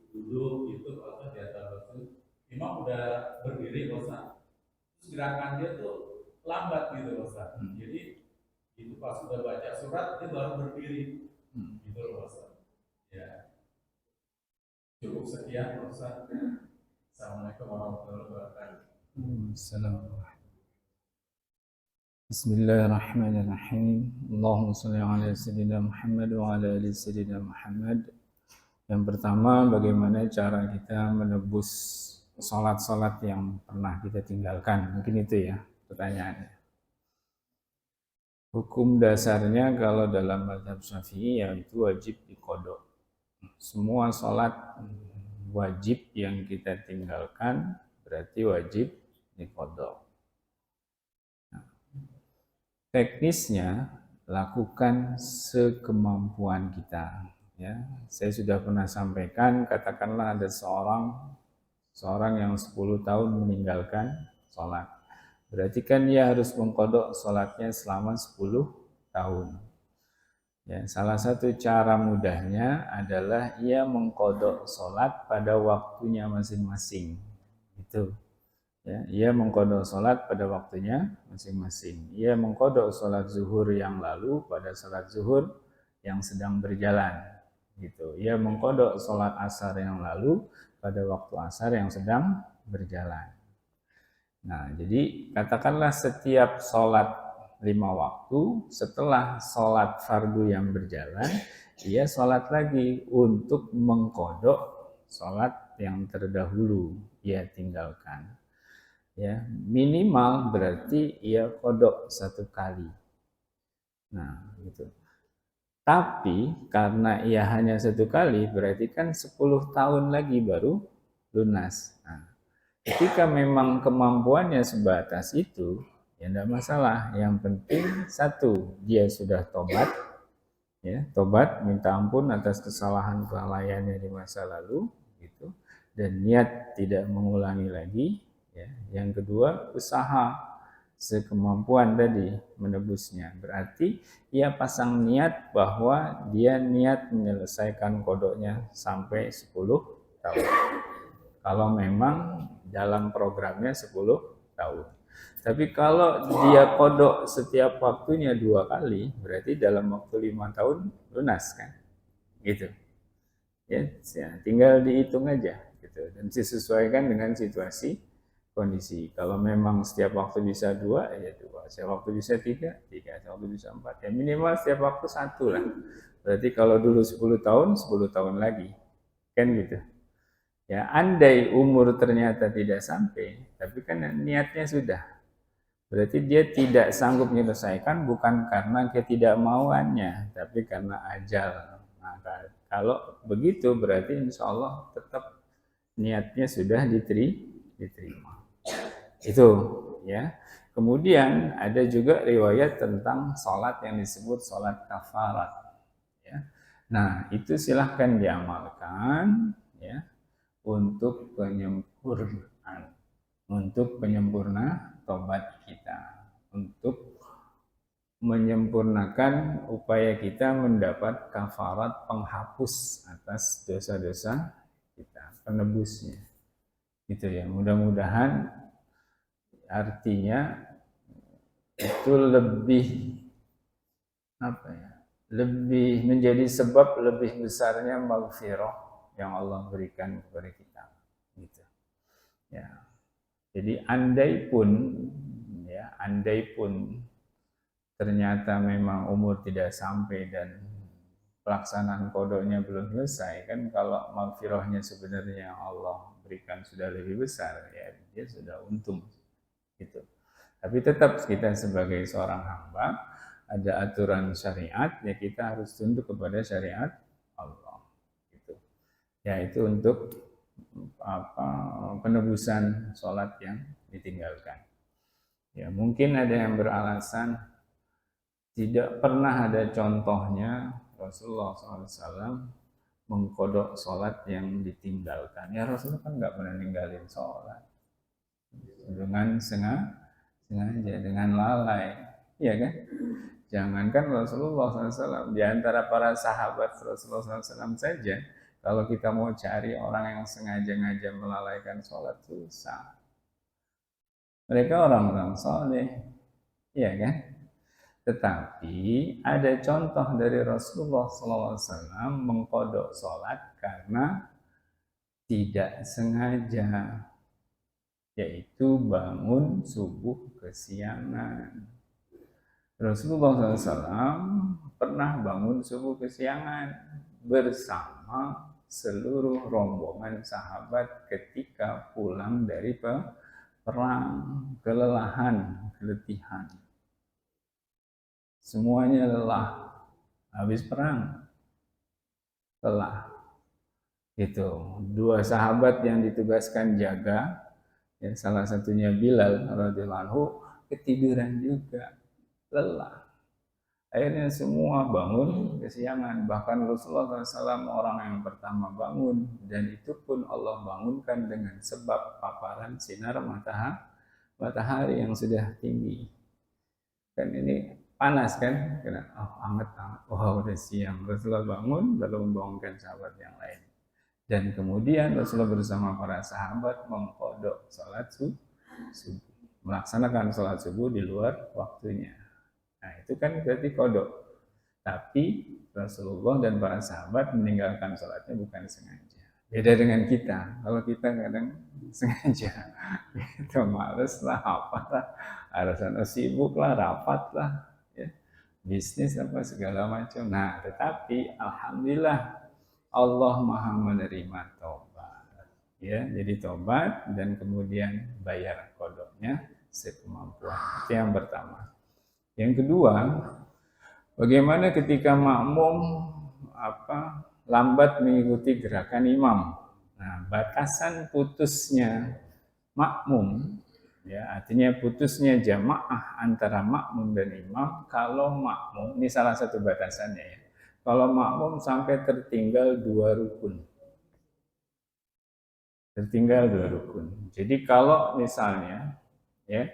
duduk gitu atau di atas batu, imam udah berdiri Pak Ustadz. Terus gerakan dia tuh lambat gitu Ustaz. Jadi itu pas sudah baca surat dia baru berdiri. Gitu loh Ustaz. Ya. Cukup sekian Ustaz. Assalamualaikum warahmatullahi wabarakatuh. Assalamualaikum. Bismillahirrahmanirrahim. Allahumma shalli ala sayyidina Muhammad wa ala ali sayyidina Muhammad. Yang pertama, bagaimana cara kita menebus sholat-sholat yang pernah kita tinggalkan? Mungkin itu ya pertanyaannya. Hukum dasarnya kalau dalam mazhab Syafi'i yaitu wajib diqodho. Semua sholat wajib yang kita tinggalkan berarti wajib diqodho. Teknisnya lakukan sekemampuan kita. Ya, saya sudah pernah sampaikan, katakanlah ada seorang yang 10 tahun meninggalkan sholat. Berarti kan dia harus mengqodho sholatnya selama 10 tahun. Ya, salah satu cara mudahnya adalah ia mengqodho sholat pada waktunya masing-masing. Itu. Ya, ia mengqodho sholat pada waktunya masing-masing. Ia mengqodho sholat zuhur yang lalu pada sholat zuhur yang sedang berjalan. Gitu. Ia mengqodho sholat asar yang lalu pada waktu asar yang sedang berjalan. Nah, jadi katakanlah setiap sholat 5 waktu, setelah sholat fardu yang berjalan, ia sholat lagi untuk mengkodok sholat yang terdahulu ia tinggalkan. Ya, minimal berarti ia kodok 1 kali. Nah, gitu. Tapi karena ia hanya 1 kali, berarti kan 10 tahun lagi baru lunas. Nah, ketika memang kemampuannya sebatas itu, ya tidak masalah. Yang penting 1, dia sudah tobat, ya, tobat minta ampun atas kesalahan kelalaiannya di masa lalu, gitu, dan niat tidak mengulangi lagi. Ya. Yang kedua, usaha sekemampuan tadi menebusnya. Berarti ia pasang niat bahwa dia niat menyelesaikan kodoknya sampai 10 tahun. Kalau memang dalam programnya 10 tahun. Tapi kalau dia kodok setiap waktunya 2 kali, berarti dalam waktu 5 tahun lunas kan? Gitu. Ya, tinggal dihitung aja gitu, dan disesuaikan dengan situasi kondisi. Kalau memang setiap waktu bisa 2, ya 2. Setiap waktu bisa 3, 3. Setiap waktu bisa 4. Ya minimal setiap waktu 1 lah. Berarti kalau dulu 10 tahun, 10 tahun lagi. Kan gitu. Ya, andai umur ternyata tidak sampai, tapi kan niatnya sudah. Berarti dia tidak sanggup menyelesaikan bukan karena ketidakmauannya, tapi karena ajal. Maka kalau begitu berarti insya Allah tetap niatnya sudah diterima. Itu ya. Kemudian ada juga riwayat tentang sholat yang disebut sholat kafarat. Ya. Nah, itu silahkan diamalkan ya, untuk penyempurna tobat kita, untuk menyempurnakan upaya kita mendapat kafarat penghapus atas dosa-dosa kita, penebusnya. Gitu ya. Mudah-mudahan artinya itu lebih lebih menjadi sebab lebih besarnya maghfirah yang Allah berikan kepada kita. Gitu. Ya. Jadi andai pun ternyata memang umur tidak sampai dan pelaksanaan kodoknya belum selesai, kan kalau maghfirahnya sebenarnya yang Allah berikan sudah lebih besar, ya dia sudah untung gitu. Tapi tetap kita sebagai seorang hamba ada aturan syariat, ya kita harus tunduk kepada syariat Allah gitu. Ya itu untuk penebusan sholat yang ditinggalkan. Ya mungkin ada yang beralasan tidak pernah ada contohnya Rasulullah SAW mengkodok sholat yang ditinggalkan. Ya Rasulullah kan nggak pernah ninggalin sholat dengan sengaja, dengan lalai, ya kan? Jangankan Rasulullah SAW, di antara para sahabat Rasulullah SAW saja, kalau kita mau cari orang yang sengaja-ngaja melalaikan sholat, susah. Mereka orang-orang soleh, ya kan? Tetapi ada contoh dari Rasulullah SAW mengkodok sholat karena tidak sengaja, yaitu bangun subuh kesiangan. Rasulullah SAW pernah bangun subuh kesiangan bersama seluruh rombongan sahabat ketika pulang dari perang, kelelahan, keletihan. Semuanya lelah, habis perang, lelah. Gitu. 2 sahabat yang ditugaskan jaga, ya, salah satunya Bilal radhiyallahu anhu ketiduran juga, lelah. Akhirnya semua bangun kesiangan. Bahkan Rasulullah SAW orang yang pertama bangun, dan itu pun Allah bangunkan dengan sebab paparan sinar matahari yang sudah tinggi. Kan ini panas kan, hangat, udah siang. Rasulullah bangun lalu membangunkan sahabat yang lain. Dan kemudian Rasulullah bersama para sahabat mengkodok sholat subuh, melaksanakan sholat subuh di luar waktunya. Nah itu kan berarti kodok. Tapi Rasulullah dan para sahabat meninggalkan sholatnya bukan sengaja. Beda dengan kita. Kalau kita kadang sengaja, kita males lah, apalah, alasan sibuk lah, rapat lah, ya, bisnis apa segala macam. Nah, tetapi alhamdulillah Allah Maha menerima tobat. Ya, jadi tobat dan kemudian bayar kodoknya sekemampuan. Itu yang pertama. Yang kedua, bagaimana ketika makmum lambat mengikuti gerakan imam. Nah, batasan putusnya makmum, ya artinya putusnya jamaah antara makmum dan imam. Kalau makmum, ini salah satu batasannya ya. Kalau makmum sampai tertinggal 2 rukun, Jadi kalau misalnya ya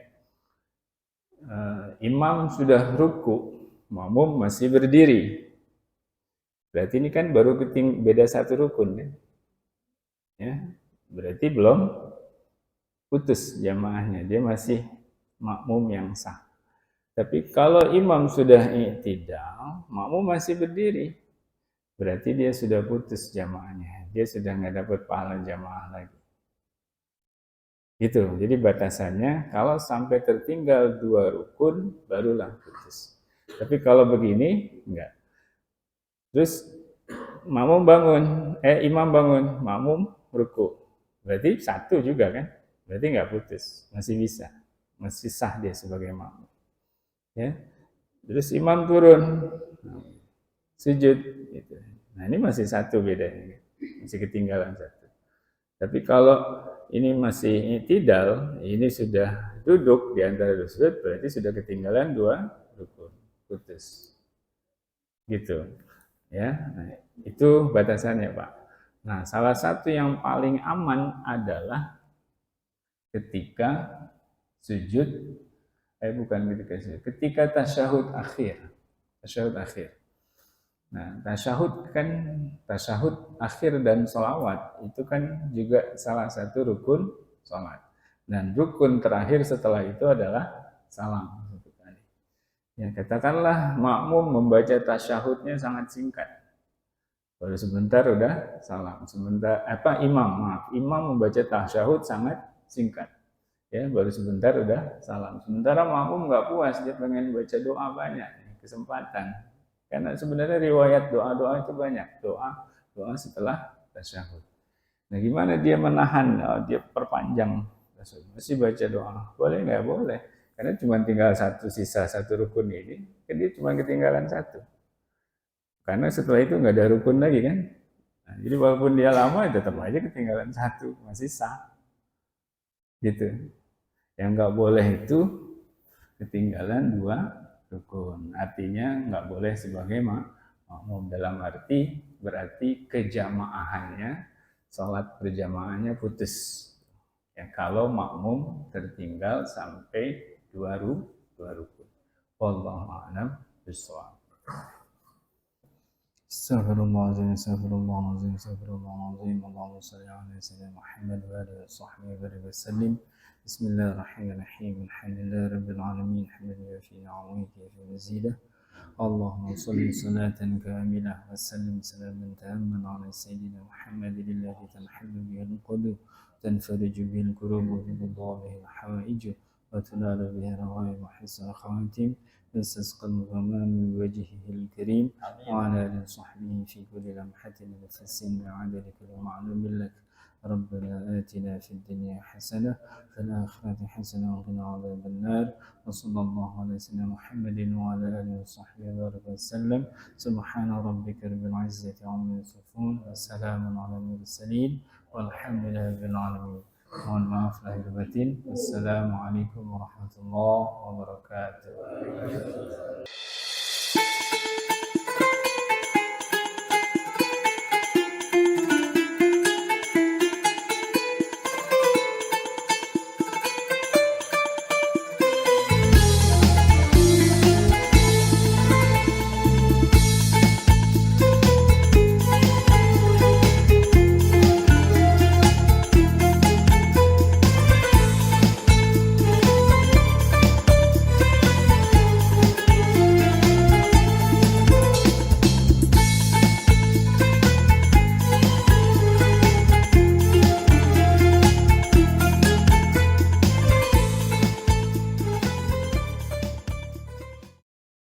imam sudah ruku, makmum masih berdiri. Berarti ini kan baru beda 1 rukun ya. Berarti belum putus jamaahnya, dia masih makmum yang sah. Tapi kalau imam sudah i'tidal, makmum masih berdiri, berarti dia sudah putus jamaahnya, dia sudah nggak dapat pahala jamaah lagi. Gitu. Jadi batasannya kalau sampai tertinggal 2 rukun barulah putus. Tapi kalau begini enggak. Terus imam bangun, makmum ruku. Berarti 1 juga kan? Berarti enggak putus, masih bisa. Masih sah dia sebagai makmum. Ya. Terus imam turun, sujud gitu. Nah, ini masih 1 bedanya. Masih ketinggalan 1. Tapi kalau ini masih i'tidal, ini sudah duduk di antara 2 sujud, berarti sudah ketinggalan 2 rukun, putus. Gitu. Ya. Nah, itu batasannya, Pak. Nah, salah satu yang paling aman adalah ketika sujud ketika tasyahud akhir. Tasyahud akhir. Nah, tasyahud akhir dan sholawat itu kan juga salah satu rukun sholat. Dan rukun terakhir setelah itu adalah salam. Ya, katakanlah makmum membaca tasyahudnya sangat singkat. Baru sebentar udah salam. Imam membaca tasyahud sangat singkat. Ya, baru sebentar udah salam. Sementara makmum nggak puas, dia pengen baca doa banyak, kesempatan. Karena sebenarnya riwayat doa-doa itu banyak, doa setelah tasyahud. Nah, gimana dia menahan? Dia perpanjang tasyahud, masih baca doa. Boleh nggak? Boleh. Karena cuma tinggal sisa 1 rukun ini, kan dia cuma ketinggalan 1. Karena setelah itu nggak ada rukun lagi kan. Nah, jadi walaupun dia lama, tetap aja ketinggalan 1, masih sah. Gitu. Yang nggak boleh itu ketinggalan 2 rukun. Artinya nggak boleh sebagai makmum, dalam arti berarti kejamaahannya, sholat berjamaahnya putus. Ya, kalau makmum tertinggal sampai 2 rukun. Wallahu a'lam bishawab. Astagfirullahaladzim, astagfirullahaladzim, astagfirullahaladzim. Allahumma salli ala sayyidina Muhammad wa alihi wa sahbihi wa barik wa sallim. Bismillahirrahmanirrahim. Alhamdulillahi rabbil alamin. Hamdan yuwafi ni'amahu wa yukafi mazidah. Allahumma salli salatan kamilah wa sallim salaman tamman ala sayyidina Muhammad alladhi tanhallu bihi al-qulub, tanfariju bihi al-kurub, wa tudha bihi al-hawaij, wa tunalu bihi al-ghaib wa hisna khawatim. يستسقى الغمام بوجهه الكريم وعلى آله وصحبه في كل لمحة ونفس وعدد كل معلوم لك. ربنا آتنا في الدنيا حسنة وفي الآخرة حسنة وقنا عذاب النار. وصلى الله على سيدنا محمد وعلى آله وصحبه وبارك وسلم. سبحان ربك رب العزة عما يصفون وسلام على المرسلين والحمد لله رب العالمين. Mohon maaf lahir batin. Wassalamualaikum warahmatullahi wabarakatuh.